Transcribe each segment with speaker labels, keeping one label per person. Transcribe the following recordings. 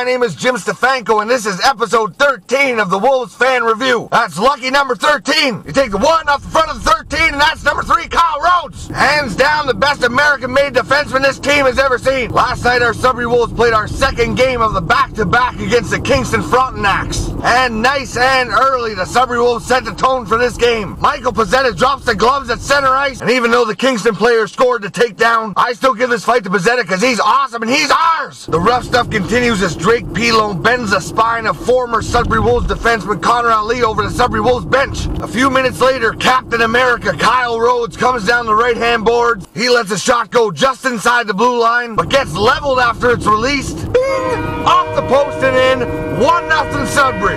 Speaker 1: My name is Jim Stefanko, and this is episode 13 of the Wolves Fan Review. That's lucky number 13. You take the 1 off the front of the 13, and that's number 3, Kyle Rhodes. Hands down, the best American-made defenseman this team has ever seen. Last night, our Sudbury Wolves played our second game of the back-to-back against the Kingston Frontenacs. And nice and early, the Sudbury Wolves set the tone for this game. Michael Pezzetta drops the gloves at center ice, and even though the Kingston player scored the takedown, I still give this fight to Pezzetta because he's awesome and he's ours. The rough stuff continues as Drake Pilon bends the spine of former Sudbury Wolves defenseman Connor Ali over the Sudbury Wolves bench. A few minutes later, Captain America Kyle Rhodes comes down the right-hand boards. He lets a shot go just inside the blue line, but gets leveled after it's released. Bing! Off the post and in. 1-0 Sudbury.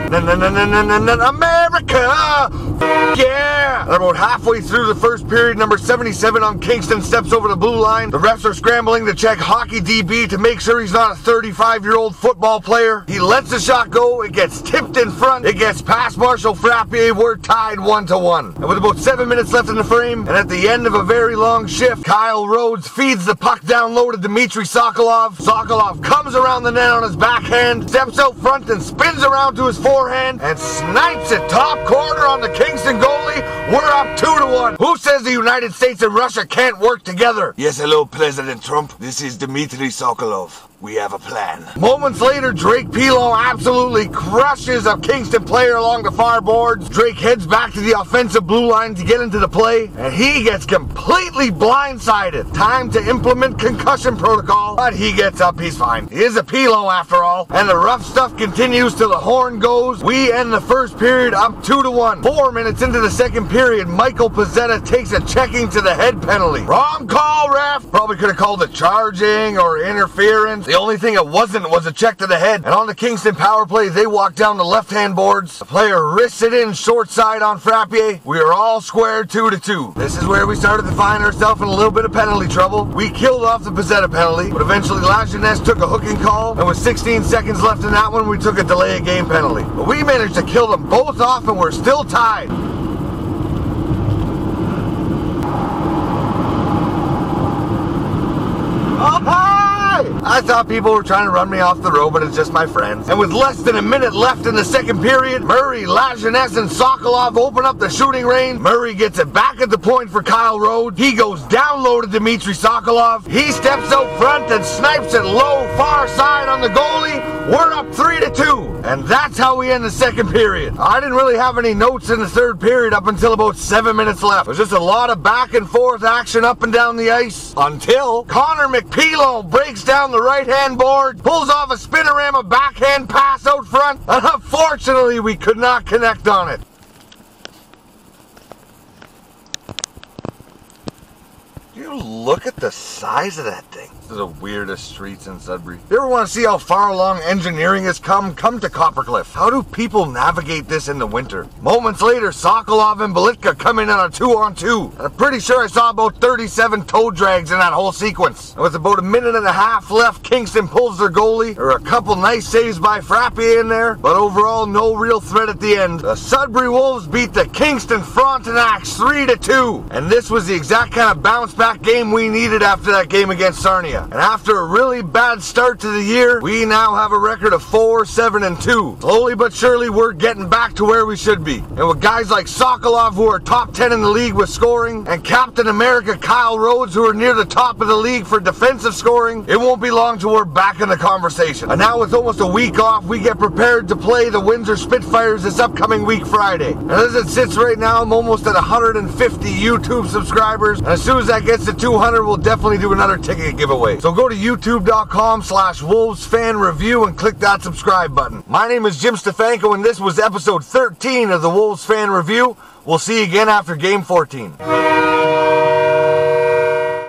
Speaker 1: America! Yeah! And about halfway through the first period, number 77 on Kingston steps over the blue line. The refs are scrambling to check Hockey DB to make sure he's not a 35-year-old football player. He lets the shot go. It gets tipped in front. It gets past Marshall Frappier. We're tied 1-1. And with about 7 minutes left in the frame, and at the end of a very long shift, Kyle Rhodes feeds the puck down low to Dmitry Sokolov. Sokolov comes around the net on his backhand, steps out front and spins around to his forehand and snipes it top corner on the Kingston goalie. We're up 2-1. Who says the United States and Russia can't work together?
Speaker 2: Yes, hello, President Trump. This is Dmitry Sokolov. We have a plan.
Speaker 1: Moments later, Drake Pilon absolutely crushes a Kingston player along the far boards. Drake heads back to the offensive blue line to get into the play, and he gets completely blindsided. Time to implement concussion protocol, but he gets up, he's fine. He is a Pilon after all, and the rough stuff continues till the horn goes. We end the first period up 2-1. 4 minutes into the second period, Michael Pezzetta takes a checking to the head penalty. Wrong call, ref. Probably could have called it charging or interference. The only thing it wasn't was a check to the head. And on the Kingston power play, they walk down the left-hand boards. The player wrists it in short side on Frappier. We are all squared 2-2. This is where we started to find ourselves in a little bit of penalty trouble. We killed off the Pezzetta penalty, but eventually Lajeunesse took a hooking call, and with 16 seconds left in that one, we took a delay of game penalty. But we managed to kill them both off, and we're still tied. I thought people were trying to run me off the road, but it's just my friends. And with less than a minute left in the second period, Murray, Lajeunesse, and Sokolov open up the shooting range. Murray gets it back at the point for Kyle Rhodes. He goes down low to Dmitry Sokolov. He steps out front and snipes it low, far side on the goalie. We're up 3-2. And that's how we end the second period. I didn't really have any notes in the third period up until about 7 minutes left. It was just a lot of back and forth action up and down the ice until Connor McPilon breaks down the right-hand board, pulls off a spinorama backhand pass out front, and unfortunately we could not connect on it. You look at the size of that thing. This is the weirdest streets in Sudbury. If you ever want to see how far along engineering has come to Coppercliff. How do people navigate this in the winter? Moments later, Sokolov and Belitka come in on a 2-on-2. And I'm pretty sure I saw about 37 toe drags in that whole sequence. And with about a minute and a half left, Kingston pulls their goalie. There are a couple nice saves by Frappier in there, but overall, no real threat at the end. The Sudbury Wolves beat the Kingston Frontenacs 3-2. And this was the exact kind of bounce-back game we needed after that game against Sarnia. And after a really bad start to the year, we now have a record of 4-7-2. Slowly but surely, we're getting back to where we should be. And with guys like Sokolov, who are top 10 in the league with scoring, and Captain America Kyle Rhodes, who are near the top of the league for defensive scoring, it won't be long till we're back in the conversation. And now with almost a week off, we get prepared to play the Windsor Spitfires this upcoming week Friday. And as it sits right now, I'm almost at 150 YouTube subscribers. And as soon as that gets to 200, we'll definitely do another ticket giveaway. So go to youtube.com/WolvesFanReview and click that subscribe button. My name is Jim Stefanko, and this was episode 13 of the Wolves Fan Review. We'll see you again after game 14.